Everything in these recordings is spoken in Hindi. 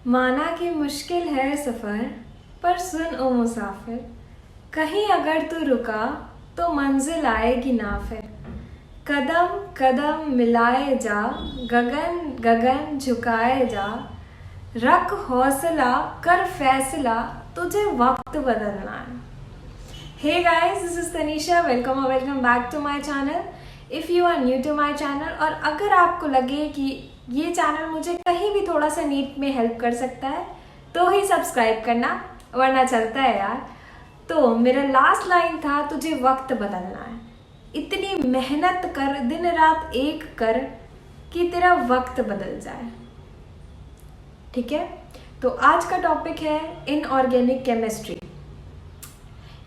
माना कि मुश्किल है सफ़र, पर सुन ओ मुसाफिर, कहीं अगर तू रुका तो मंजिल आएगी ना फिर। कदम कदम मिलाए जा, गगन गगन झुकाए जा, रख हौसला कर फैसला, तुझे वक्त बदलना है। Hey guys, this is Tanisha. Welcome or welcome back to my channel. If you are new to my channel और अगर आपको लगे कि ये चैनल मुझे कहीं भी थोड़ा सा नीट में हेल्प कर सकता है तो ही सब्सक्राइब करना, वरना चलता है यार। तो मेरा लास्ट लाइन था, तुझे वक्त बदलना है। इतनी मेहनत कर, दिन रात एक कर कि तेरा वक्त बदल जाए। ठीक है, तो आज का टॉपिक है इनऑर्गेनिक केमिस्ट्री।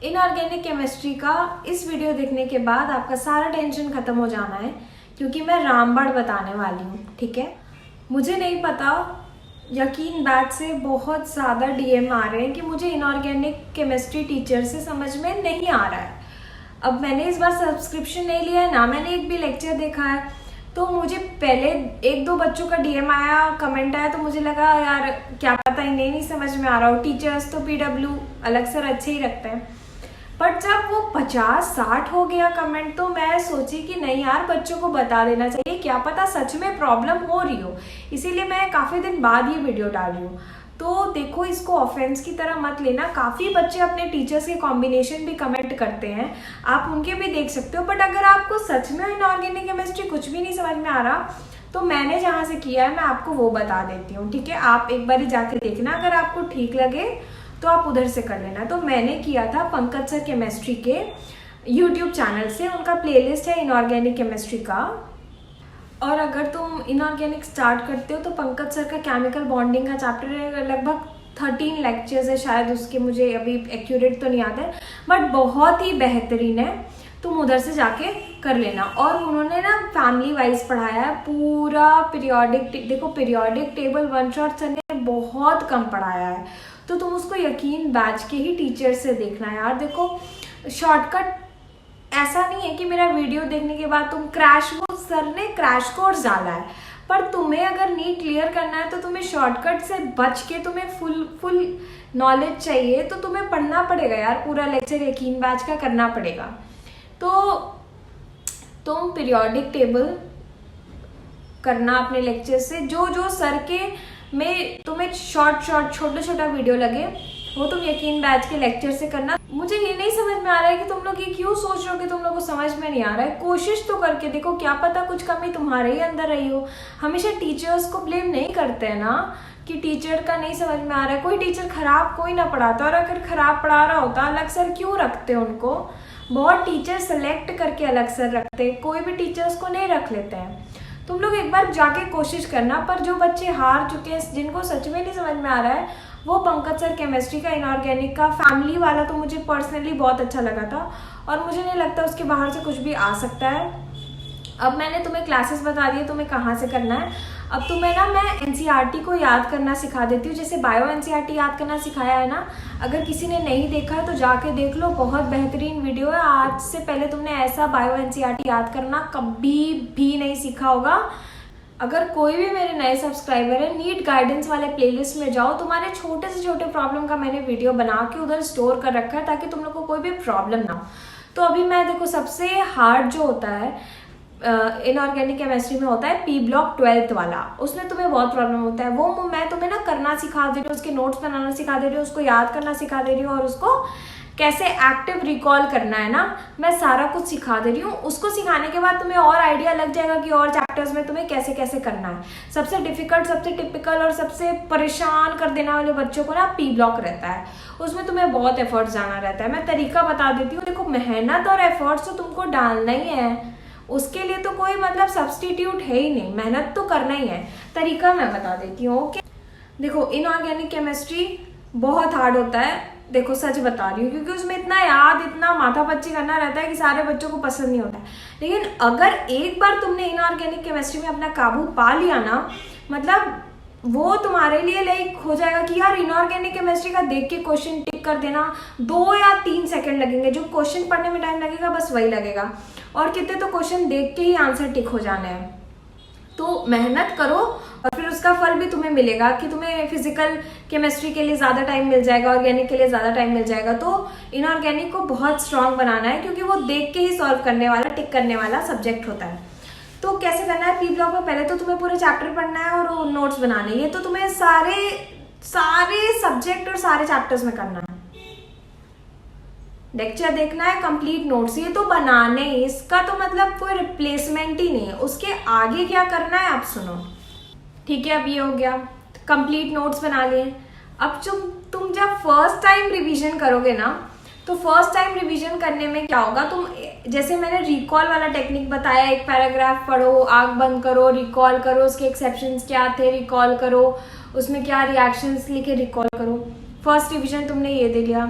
इनऑर्गेनिक केमिस्ट्री का इस वीडियो देखने के बाद आपका सारा टेंशन खत्म हो जाना है, क्योंकि मैं रामबाण बताने वाली हूँ। ठीक है, मुझे नहीं पता, यकीन बैच से बहुत ज़्यादा डीएम आ रहे हैं कि मुझे इनऑर्गेनिक केमिस्ट्री टीचर से समझ में नहीं आ रहा है। अब मैंने इस बार सब्सक्रिप्शन नहीं लिया है ना, मैंने एक भी लेक्चर देखा है, तो मुझे पहले एक दो बच्चों का डीएम आया, कमेंट आया, तो मुझे लगा यार क्या पता, इन्हें नहीं समझ में आ रहा हो। टीचर्स तो पीडब्ल्यू अलग सर अच्छे ही रखते हैं, बट जब वो 50-60 हो गया कमेंट, तो मैं सोची कि नहीं यार, बच्चों को बता देना चाहिए, क्या पता सच में प्रॉब्लम हो रही हो। इसीलिए मैं काफ़ी दिन बाद ये वीडियो डाल रही हूँ। तो देखो, इसको ऑफेंस की तरह मत लेना। काफ़ी बच्चे अपने टीचर्स के कॉम्बिनेशन भी कमेंट करते हैं, आप उनके भी देख सकते हो। बट अगर आपको सच में इनऑर्गेनिक केमिस्ट्री कुछ भी नहीं समझ में आ रहा, तो मैंने जहाँ से किया है मैं आपको वो बता देती हूँ। ठीक है, आप एक बार जाके देखना, अगर आपको ठीक लगे तो आप उधर से कर लेना। तो मैंने किया था पंकज सर केमिस्ट्री के यूट्यूब चैनल से, उनका प्लेलिस्ट है इनऑर्गेनिक केमिस्ट्री का। और अगर तुम इनऑर्गेनिक स्टार्ट करते हो तो पंकज सर का केमिकल बॉन्डिंग का चैप्टर है, लगभग 13 लेक्चर्स है शायद उसके, मुझे अभी एक्यूरेट तो नहीं याद है, बट बहुत ही बेहतरीन है। तुम उधर से जाके कर लेना। और उन्होंने ना फैमिली वाइज पढ़ाया है पूरा। पीरियोडिक, देखो periodic table one shot sir ने बहुत कम पढ़ाया है, तो तुम उसको यकीन बैच के ही टीचर से देखना यार। देखो, शॉर्टकट ऐसा नहीं है कि मेरा वीडियो देखने के बाद तुम क्रैश, वो सर ने क्रैश कोर्स डाला है, पर तुम्हें अगर नीट क्लियर करना है तो तुम्हें शॉर्टकट से बच के तुम्हें फुल नॉलेज चाहिए, तो तुम्हें पढ़ना पड़ेगा यार, पूरा लेक्चर यकीन बैच का करना पड़ेगा। तो तुम पीरियोडिक टेबल करना अपने लेक्चर से, जो जो सर के में तुम्हें छोटा छोटा वीडियो लगे, वो तुम यकीन बैच के लेक्चर से करना। मुझे ये नहीं समझ में आ रहा है कि तुम लोग ये क्यों सोच रहे हो कि तुम लोग को समझ में नहीं आ रहा है। कोशिश तो करके देखो, क्या पता कुछ कमी तुम्हारे ही अंदर रही हो। हमेशा टीचर्स को ब्लेम नहीं करते हैं ना, कि टीचर का नहीं समझ में आ रहा है। कोई टीचर खराब कोई ना पढ़ाता, और अगर खराब पढ़ा रहा होता अलग सर क्यों रखते उनको। बहुत टीचर सेलेक्ट करके अलग सर रखते, कोई भी टीचर्स को नहीं रख लेते हैं। तुम लोग एक बार जाके कोशिश करना। पर जो बच्चे हार चुके हैं, जिनको सच में नहीं समझ में आ रहा है, वो पंकज सर केमिस्ट्री का इनऑर्गेनिक का फैमिली वाला तो मुझे पर्सनली बहुत अच्छा लगा था, और मुझे नहीं लगता उसके बाहर से कुछ भी आ सकता है। अब मैंने तुम्हें क्लासेस बता दी है, तुम्हें कहाँ से करना है। अब तुम्हें ना मैं एनसीईआरटी को याद करना सिखा देती हूँ, जैसे बायो एनसीईआरटी याद करना सिखाया है ना। अगर किसी ने नहीं देखा है तो जाके देख लो, बहुत बेहतरीन वीडियो है। आज से पहले तुमने ऐसा बायो एनसीईआरटी याद करना कभी भी नहीं सीखा होगा। अगर कोई भी मेरे नए सब्सक्राइबर है, नीट गाइडेंस वाले प्लेलिस्ट में जाओ, तुम्हारे छोटे से छोटे प्रॉब्लम का मैंने वीडियो बना के उधर स्टोर कर रखा है, ताकि तुम लोग को कोई भी प्रॉब्लम ना हो। तो अभी मैं देखो, सबसे हार्ड जो होता है इनऑर्गेनिक केमिस्ट्री में होता है पी ब्लॉक 12th वाला, उसमें तुम्हें बहुत प्रॉब्लम होता है। वो मैं तुम्हें ना करना सिखा दे रही हूँ, उसके नोट्स बनाना सिखा दे रही हूँ, उसको याद करना सिखा दे रही हूँ, और उसको कैसे एक्टिव रिकॉल करना है ना, मैं सारा कुछ सिखा दे रही हूँ। उसको सिखाने के बाद तुम्हें और आइडिया लग जाएगा कि और चैप्टर्स में तुम्हें कैसे कैसे करना है। सबसे डिफिकल्ट, सबसे टिपिकल और सबसे परेशान कर देने वाले बच्चों को ना पी ब्लॉक रहता है, उसमें तुम्हें बहुत एफर्ट्स जाना रहता है। मैं तरीका बता देती हूँ। देखो, मेहनत और एफर्ट्स तो तुमको डालना ही है, उसके लिए तो कोई मतलब सब्सटीट्यूट है ही नहीं, मेहनत तो करना ही है। तरीका मैं बता देती हूँ। ओके, देखो इनऑर्गेनिक केमिस्ट्री बहुत हार्ड होता है, देखो सच बता रही हूँ, क्योंकि उसमें इतना याद, इतना माथापच्ची करना रहता है कि सारे बच्चों को पसंद नहीं होता है। लेकिन अगर एक बार तुमने इनऑर्गेनिक केमिस्ट्री में अपना काबू पा लिया ना, मतलब वो तुम्हारे लिए लाइक हो जाएगा कि यार इनऑर्गेनिक केमिस्ट्री का देख के क्वेश्चन टिक कर देना, 2 या 3 सेकंड लगेंगे। जो क्वेश्चन पढ़ने में टाइम लगेगा बस वही लगेगा, और कितने तो क्वेश्चन देख के ही आंसर टिक हो जाने हैं। तो मेहनत करो और फिर उसका फल भी तुम्हें मिलेगा कि तुम्हें फिजिकल केमिस्ट्री के लिए ज़्यादा टाइम मिल जाएगा, ऑर्गेनिक के लिए ज़्यादा टाइम मिल जाएगा। तो इनऑर्गेनिक को बहुत स्ट्रांग बनाना है क्योंकि वो देख के ही सॉल्व करने वाला, टिक करने वाला सब्जेक्ट होता है। तो कैसे करना है, पी ब्लॉक में पहले तो तुम्हें पूरे चैप्टर पढ़ना है और नोट्स बनाने। ये तो तुम्हें सारे सब्जेक्ट और सारे चैप्टर्स में करना है। लेक्चर देखना है, कंप्लीट नोट्स, ये तो बनाने, इसका तो मतलब कोई रिप्लेसमेंट ही नहीं है। उसके आगे क्या करना है आप सुनो, ठीक है। अब ये हो गया, कंप्लीट नोट्स बना लिए। अब तुम जब फर्स्ट टाइम रिवीजन करोगे ना, तो फर्स्ट टाइम रिवीजन करने में क्या होगा, तुम जैसे मैंने रिकॉल वाला टेक्निक बताया, एक पैराग्राफ पढ़ो, आंख बंद करो, रिकॉल करो, उसके एक्सेप्शंस क्या थे, रिकॉल करो, उसमें क्या रिएक्शंस लिखे, रिकॉल करो। फर्स्ट रिवीजन तुमने ये दे लिया,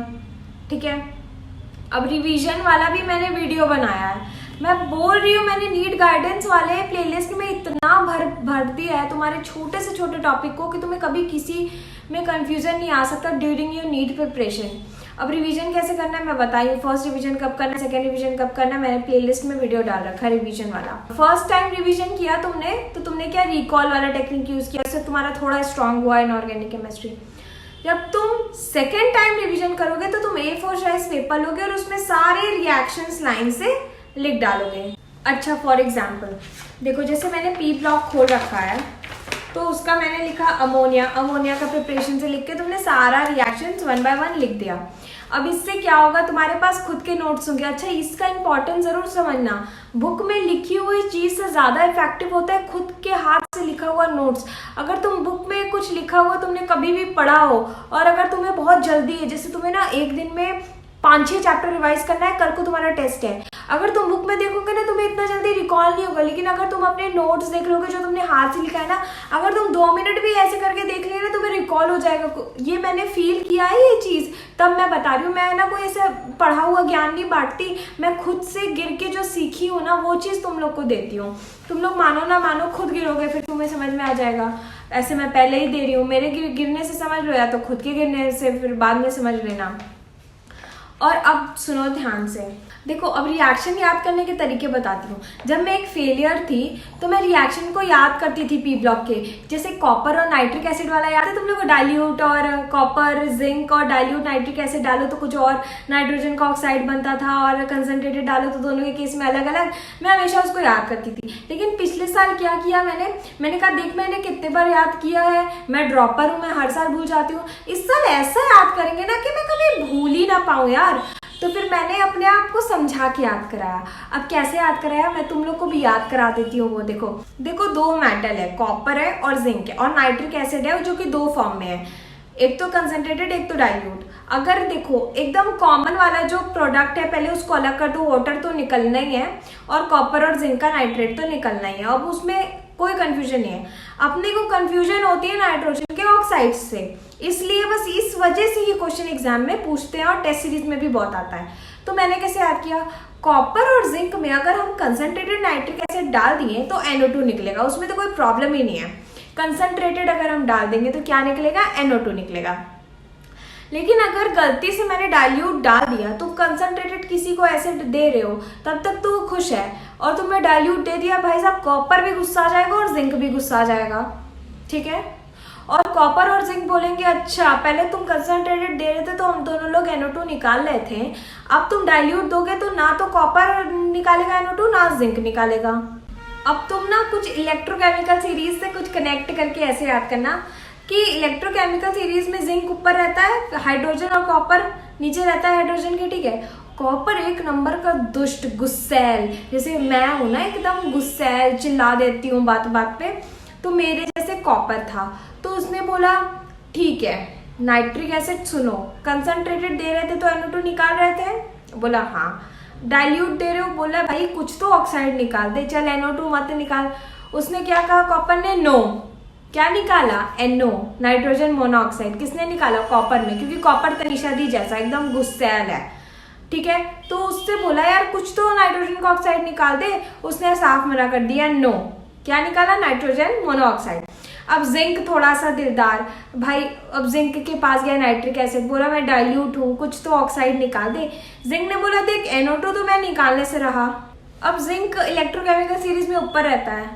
ठीक है। अब रिवीजन वाला भी मैंने वीडियो बनाया है। मैं बोल रही हूँ, मैंने नीट गाइडेंस वाले प्लेलिस्ट में इतना भर दिया है तुम्हारे छोटे से छोटे टॉपिक को कि तुम्हें कभी किसी में कंफ्यूजन नहीं आ सकता ड्यूरिंग योर नीट प्रिपरेशन। अब रिवीजन कैसे करना है मैं बताई, फर्स्ट रिवीजन कब करना है, सेकंड रिवीजन कब करना है, मैंने प्लेलिस्ट में वीडियो डाल रखा है रिवीजन वाला। फर्स्ट टाइम रिवीजन किया तुमने, तो तुमने क्या रिकॉल वाला टेक्निक यूज किया, उससे तुम्हारा थोड़ा स्ट्रांग हुआ इनऑर्गेनिक केमिस्ट्री। जब तुम सेकेंड टाइम रिवीजन करोगे तो तुम A4 साइज पेपर लोगे और उसमें सारे रिएक्शंस लाइन से लिख डालोगे। अच्छा, फॉर एग्जाम्पल देखो, जैसे मैंने पी ब्लॉक खोल रखा है तो उसका मैंने लिखा अमोनिया, अमोनिया का प्रिपरेशन से लिख के तुमने सारा रिएक्शंस 1 by 1 लिख दिया। अब इससे क्या होगा, तुम्हारे पास खुद के नोट्स होंगे। अच्छा, इसका इंपॉर्टेंस जरूर समझना, बुक में लिखी हुई चीज से ज्यादा इफेक्टिव होता है खुद के हाथ से लिखा हुआ नोट्स। अगर तुम बुक में कुछ लिखा हुआ तुमने कभी भी पढ़ा हो और अगर तुम्हें बहुत जल्दी है, जैसे तुम्हें ना एक दिन में 5-6 चैप्टर रिवाइज करना है, कल को तुम्हारा टेस्ट है, अगर तुम बुक में देखोगे ना तुम्हें इतना जल्दी रिकॉल नहीं होगा। लेकिन अगर तुम अपने नोट्स देख लोगे जो तुमने हाथ से लिखा है ना, अगर तुम 2 मिनट भी ऐसे करके देख लिए ना तुम्हें रिकॉल हो जाएगा। ये मैंने फील किया है ये चीज़, तब मैं बता रही हूँ। मैं ना कोई ऐसा पढ़ा हुआ ज्ञान नहीं बांटती, मैं खुद से गिर के जो सीखी हूँ ना वो चीज़ तुम लोग को देती हूँ। तुम लोग मानो ना मानो, खुद गिरोगे फिर तुम्हें समझ में आ जाएगा। ऐसे मैं पहले ही दे रही हूँ, मेरे गिरने से समझ लो या तो खुद के गिरने से फिर बाद में समझ लेना। और अब सुनो ध्यान से, देखो अब रिएक्शन याद करने के तरीके बताती हूँ। जब मैं एक फेलियर थी तो मैं रिएक्शन को याद करती थी पी ब्लॉक के, जैसे कॉपर और नाइट्रिक एसिड वाला याद है तुम लोग को, डाइल्यूट और कॉपर जिंक और डाइल्यूट नाइट्रिक एसिड डालो तो कुछ और नाइट्रोजन का ऑक्साइड बनता था, और कंसनट्रेटेड डालो तो दोनों के केस में अलग अलग। मैं हमेशा उसको याद करती थी। लेकिन पिछले साल क्या किया मैंने कहा देख मैंने कितने बार याद किया है, मैं ड्रॉपर हूँ, मैं हर साल भूल जाती हूँ। इस साल ऐसा याद करेंगे ना कि मैं कभी भूल ही ना पाऊँ यार। तो फिर मैंने अपने आप को समझा के याद कराया। अब कैसे याद कराया मैं तुम लोग को भी याद करा देती हूँ। वो देखो 2 मेटल है, कॉपर है और जिंक है, और नाइट्रिक एसिड है जो कि 2 फॉर्म में है, एक तो कंसनट्रेटेड एक तो डाइल्यूट। अगर देखो एकदम कॉमन वाला जो प्रोडक्ट है पहले उसको अलग कर दो, वाटर तो निकलना ही है और कॉपर और जिंक का नाइट्रेट तो निकलना ही है। अब उसमें कोई कंफ्यूजन नहीं है। अपने को कंफ्यूजन होती है नाइट्रोजन के ऑक्साइड से, इसलिए बस इस वजह से ये क्वेश्चन एग्जाम में पूछते हैं और टेस्ट सीरीज में भी बहुत आता है। तो मैंने कैसे याद किया, कॉपर और जिंक में अगर हम कंसनट्रेटेड नाइट्रिक एसिड डाल दिए तो NO2 निकलेगा, उसमें तो कोई प्रॉब्लम ही नहीं है। कंसनट्रेटेड अगर हम डाल देंगे तो क्या निकलेगा, NO2 निकलेगा। लेकिन अगर गलती से मैंने डाइल्यूट डाल दिया, तुम कंसनट्रेटेड किसी को एसिड दे रहे हो तब तक तो वो खुश है, और तुमने डाइल्यूट दे दिया, भाई साहब कॉपर भी गुस्सा आ जाएगा और जिंक भी गुस्सा आ जाएगा, ठीक है। और कॉपर और जिंक बोलेंगे अच्छा पहले तुम कंसनट्रेटेड दे रहे थे तो हम दोनों लोग NO2 निकाल रहे थे, अब तुम डाइल्यूट दोगे तो ना तो कॉपर निकालेगा NO2 ना जिंक निकालेगा। अब तुम ना कुछ इलेक्ट्रोकेमिकल सीरीज से कुछ कनेक्ट करके ऐसे याद करना कि इलेक्ट्रोकेमिकल सीरीज में जिंक ऊपर रहता है हाइड्रोजन और कॉपर नीचे रहता है हाइड्रोजन के, ठीक है। कॉपर एक नंबर का दुष्ट गुस्सैल, जैसे मैं हूं ना एकदम गुस्सैल, चिल्ला देती हूँ बात बात पे, तो मेरे जैसे कॉपर था। तो उसने बोला ठीक है नाइट्रिक एसिड सुनो, कंसनट्रेटेड दे रहे थे तो NO2 निकाल रहे थे, बोला हाँ। डाइल्यूट दे रहे हो, बोला भाई कुछ तो ऑक्साइड निकाल दे, चल NO2 मत निकाल। उसने क्या कहा कॉपर ने, नो, क्या निकाला, NO नाइट्रोजन मोनोऑक्साइड। किसने निकाला, कॉपर में, क्योंकि कॉपर तनीषा दी जैसा एकदम गुस्सैल है, ठीक है। तो उससे बोला यार कुछ तो नाइट्रोजन का ऑक्साइड निकाल दे, उसने साफ मना कर दिया, नो। क्या निकाला, नाइट्रोजन मोनोऑक्साइड। अब जिंक थोड़ा सा दिलदार भाई, अब जिंक के पास गया नाइट्रिक एसिड, बोला मैं डाइल्यूट हूँ कुछ तो ऑक्साइड निकाल दे। जिंक ने बोला देख NO2 तो मैं निकालने से रहा। अब जिंक इलेक्ट्रोकेमिकल सीरीज में ऊपर रहता है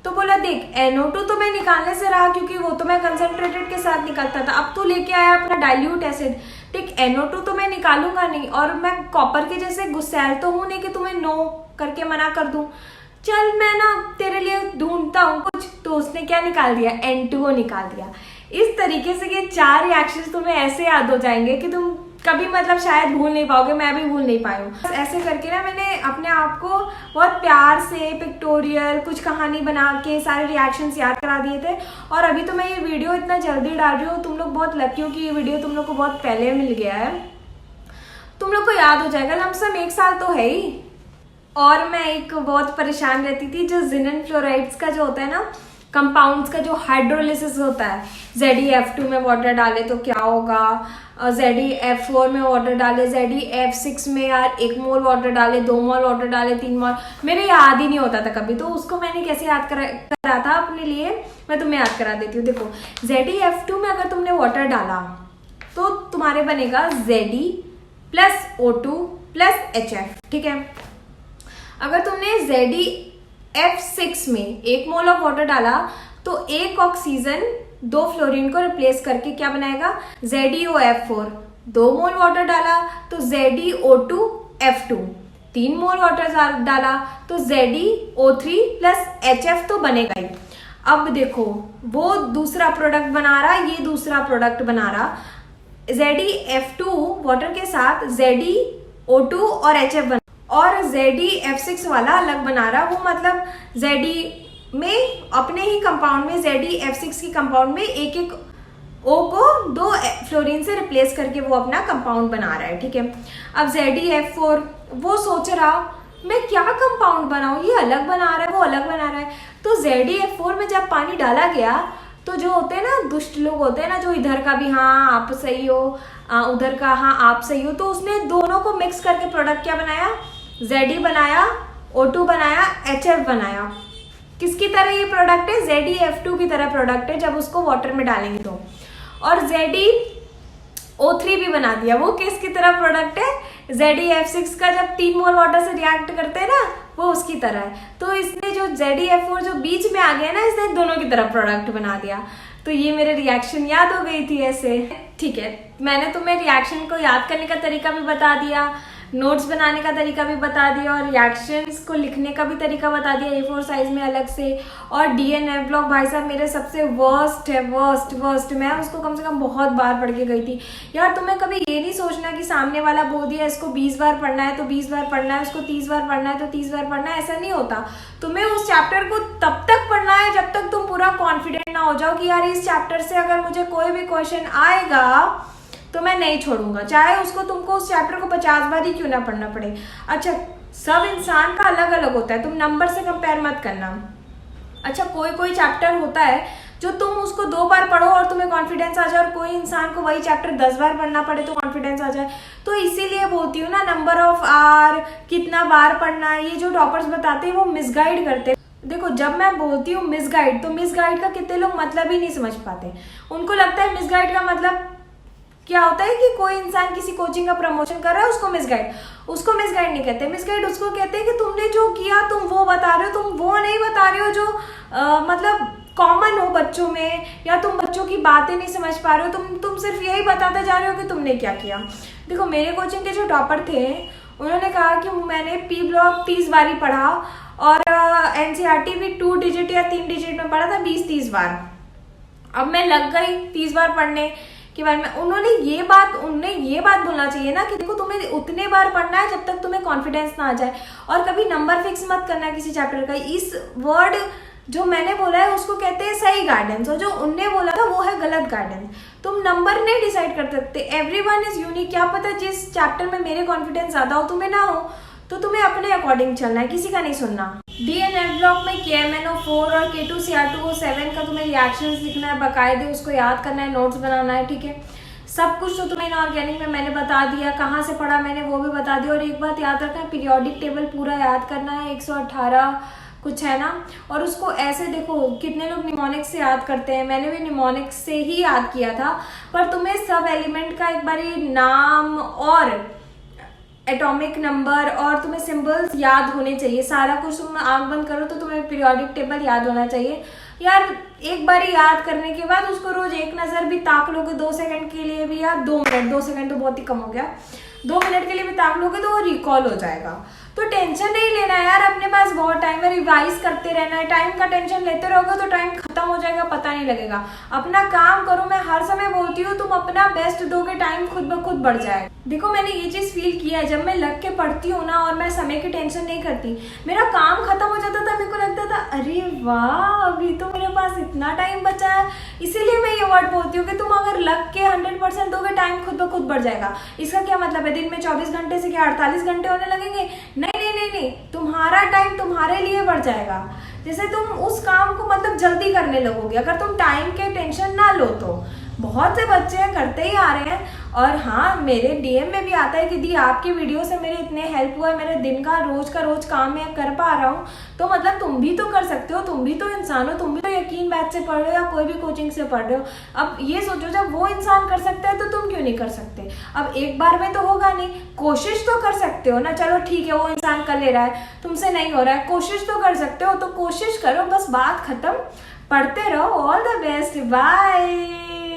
तो बोला देख NO2 तो मैं निकालने से रहा क्योंकि वो तो मैं कंसंट्रेटेड के साथ निकलता था, अब तू लेके आया अपना डाइल्यूट एसिड। ठीक, NO2 तो मैं निकालूंगा नहीं और मैं कॉपर के जैसे गुस्सैल तो हूं नहीं कि तुम्हें नो करके मना कर दूं। चल मैं ना तेरे लिए ढूंढता हूँ कुछ। तो उसने क्या निकाल दिया, N2O निकाल दिया। इस तरीके से ये 4 रिएक्शंस तुम्हें ऐसे याद हो जाएंगे कि तुम कभी मतलब शायद भूल नहीं पाओगे, मैं भी भूल नहीं पाई हूँ। ऐसे करके ना मैंने अपने आप को बहुत प्यार से पिक्टोरियल कुछ कहानी बना के सारे रिएक्शंस याद करा दिए थे। और अभी तो मैं ये वीडियो इतना जल्दी डाल रही हूँ, तुम लोग बहुत लकी हो कि ये वीडियो तुम लोग को बहुत पहले मिल गया है, तुम लोग को याद हो जाएगा। लमसम 1 साल तो है ही। और मैं एक बहुत परेशान रहती थी जो जिनन फ्लोराइड्स का जो होता है ना, कंपाउंड्स का जो हाइड्रोलिसिस होता है, ZeF2 में वाटर डाले तो क्या होगा, ZeF4 में वाटर डाले, ZeF6 में यार 1 मोल वाटर डाले, 2 मोल वाटर डाले, 3 मोल, मेरे याद ही नहीं होता था कभी। तो उसको मैंने कैसे याद करा था अपने लिए, मैं तुम्हें याद करा देती हूँ। देखो ZeF2 में अगर तुमने वाटर डाला तो तुम्हारे बनेगा Ze plus O2 plus HF। ठीक है, अगर तुमने ZeF6 में 1 मोल ऑफ वाटर डाला तो 1 ऑक्सीजन 2 फ्लोरीन को रिप्लेस करके क्या बनाएगा, ZeOF4। 2 मोल वाटर डाला तो ZeO2F2। 3 मोल वाटर डाला तो ZeO3 प्लस HF तो बनेगा ही। अब देखो वो दूसरा प्रोडक्ट बना रहा, ये दूसरा प्रोडक्ट बना रहा, ZeF2 वाटर के साथ ZeO2 और HF बना, और ZeF6 वाला अलग बना रहा। वो मतलब Ze में अपने ही कंपाउंड में ZeF6 की कंपाउंड में एक O को 2 फ्लोरीन से रिप्लेस करके वो अपना कंपाउंड बना रहा है। ठीक है, अब ZeF4 वो सोच रहा मैं क्या कंपाउंड बनाऊं, ये अलग बना रहा है वो अलग बना रहा है। तो ZeF4 में जब पानी डाला गया तो जो होते हैं ना दुष्ट लोग होते हैं ना, जो इधर का भी हाँ आप सही हो, उधर का हाँ आप सही हो, तो उसने दोनों को मिक्स करके प्रोडक्ट क्या बनाया, Ze बनाया, O2 बनाया, HF बनाया। किसकी तरह ये प्रोडक्ट है, ZeF2 की तरह प्रोडक्ट है जब उसको वाटर में डालेंगे तो। और ZeO3 भी बना दिया, वो किसकी तरह प्रोडक्ट है, ZeF6 का जब 3 मोल वाटर से रिएक्ट करते हैं ना, वो उसकी तरह है। तो इसने जो ZeF4 जो बीच में आ गया ना, इसने दोनों की तरह प्रोडक्ट बना दिया। तो ये मेरे रिएक्शन याद हो गई थी ऐसे। ठीक है, मैंने तुम्हें रिएक्शन को याद करने का तरीका भी बता दिया, नोट्स बनाने का तरीका भी बता दिया, और रिएक्शंस को लिखने का भी तरीका बता दिया A4 साइज में अलग से। और DNF ब्लॉक भाई साहब मेरे सबसे वर्स्ट है, वर्स्ट। मैं उसको कम से कम बहुत बार पढ़ के गई थी। यार तुम्हें कभी ये नहीं सोचना कि सामने वाला बोल दिया इसको 20 बार पढ़ना है तो 20 बार पढ़ना है, उसको 30 बार पढ़ना है तो 30 बार पढ़ना है, ऐसा नहीं होता। तुम्हें उस चैप्टर को तब तक पढ़ना है जब तक तुम पूरा कॉन्फिडेंट ना हो जाओ कि यार इस चैप्टर से अगर मुझे कोई भी क्वेश्चन आएगा तो मैं नहीं छोड़ूंगा, चाहे उसको तुमको उस चैप्टर को 50 बार ही क्यों ना पढ़ना पड़े। अच्छा, सब इंसान का अलग अलग होता है, तुम नंबर से कंपेयर मत करना। अच्छा, कोई चैप्टर होता है जो तुम उसको 2 बार पढ़ो और तुम्हें कॉन्फिडेंस आ जाए, और कोई इंसान को वही चैप्टर 10 बार पढ़ना पड़े तो कॉन्फिडेंस आ जाए। तो इसीलिए बोलती हूँ ना, नंबर ऑफ आर, कितना बार पढ़ना है, ये जो टॉपर्स बताते हैं वो मिसगाइड करते हैं। देखो जब मैं बोलती हूँ मिसगाइड, तो मिसगाइड का कितने लोग मतलब ही नहीं समझ पाते। उनको लगता है मिसगाइड का मतलब क्या होता है कि कोई इंसान किसी कोचिंग का प्रमोशन कर रहा है उसको मिसगाइड नहीं कहते। मिसगाइड उसको कहते हैं कि तुमने जो किया तुम वो बता रहे हो, तुम वो नहीं बता रहे हो जो मतलब कॉमन हो बच्चों में, या तुम बच्चों की बातें नहीं समझ पा रहे हो, तुम सिर्फ यही बताते जा रहे हो कि तुमने क्या किया। देखो मेरे कोचिंग के जो टॉपर थे उन्होंने कहा कि मैंने P ब्लॉक 30 बार ही पढ़ा, और NCERT भी 2 डिजिट या 3 डिजिट में पढ़ा था 20-30 बार। अब मैं लग गई 30 बार पढ़ने के बारे में। उन्होंने ये बात बोलना चाहिए ना कि देखो तुम्हें उतने बार पढ़ना है जब तक तुम्हें कॉन्फिडेंस ना आ जाए, और कभी नंबर फिक्स मत करना किसी चैप्टर का। इस वर्ड जो मैंने बोला है उसको कहते हैं सही गाइडेंस, और जो उनने बोला था वो है गलत गाइडेंस। तुम नंबर नहीं डिसाइड कर सकते, एवरीवन इज यूनिक। क्या पता जिस चैप्टर में मेरे कॉन्फिडेंस ज्यादा हो तुम्हें ना हो, तो तुम्हें अपने अकॉर्डिंग चलना है, किसी का नहीं सुनना। DNF ब्लॉक में KMNO4 और K2Cr2O7 का तुम्हें रिएक्शंस लिखना है बकायदे, उसको याद करना है, नोट्स बनाना है। ठीक है, सब कुछ तो तुम्हें इनऑर्गेनिक में मैंने बता दिया, कहाँ से पढ़ा मैंने वो भी बता दिया। और एक बात याद रखना, पीरियोडिक टेबल पूरा याद करना है, 118 कुछ है ना। और उसको ऐसे देखो, कितने लोग निमोनिक से याद करते हैं, मैंने भी निमोनिक से ही याद किया था, पर तुम्हें सब एलिमेंट का एक बारी नाम और एटॉमिक नंबर और तुम्हें सिंबल्स याद होने चाहिए। सारा कुछ तुम आंख बंद करो तो तुम्हें पीरियोडिक टेबल याद होना चाहिए यार। एक बारी याद करने के बाद उसको रोज एक नज़र भी ताक लोगे 2 सेकंड के लिए भी, या 2 मिनट, 2 सेकंड तो बहुत ही कम हो गया, 2 मिनट के लिए भी ताक लोगे तो वो रिकॉल हो जाएगा। तो टेंशन नहीं लेना यार, अपने पास बहुत टाइम है, रिवाइज करते रहना है। टाइम का टेंशन लेते रहोगे तो टाइम खत्म हो जाएगा, पता नहीं लगेगा। अपना काम करो, मैं हर समय बोलती हूँ, तुम अपना बेस्ट दोगे, टाइम खुद ब खुद बढ़ जाएगा। देखो मैंने ये चीज़ फील किया है, जब मैं लग के पढ़ती हूँ ना और मैं समय की टेंशन नहीं करती, मेरा काम खत्म हो जाता था, मेरे को लगता था अरे वाह अभी तो मेरे पास इतना टाइम बचा है। इसीलिए मैं ये वर्ड बोलती हूँ कि तुम अगर लग के 100% दोगे, टाइम खुद ब खुद बढ़ जाएगा। इसका क्या मतलब है, दिन में 24 घंटे से क्या 48 घंटे होने लगेंगे? नहीं नहीं नहीं नहीं, तुम्हारा टाइम तुम्हारे लिए बढ़ जाएगा। जैसे तुम उस काम को मतलब जल्दी करने लगोगे अगर तुम टाइम के टेंशन ना लो तो। बहुत से बच्चे हैं करते ही आ रहे हैं। और हाँ, मेरे डीएम में भी आता है कि दी आपकी वीडियो से मेरे इतने हेल्प हुआ है, मेरे दिन का रोज काम मैं कर पा रहा हूँ। तो मतलब तुम भी तो कर सकते हो, तुम भी तो इंसान हो, तुम भी तो यकीन बैच से पढ़ रहे हो या कोई भी कोचिंग से पढ़ रहे हो। अब ये सोचो, जब वो इंसान कर सकता है तो तुम क्यों नहीं कर सकते? अब एक बार में तो होगा नहीं, कोशिश तो कर सकते हो ना। चलो ठीक है, वो इंसान कर ले रहा है, तुमसे नहीं हो रहा है, कोशिश तो कर सकते हो, तो कोशिश करो, बस बात खत्म। पढ़ते रहो। All the best, bye.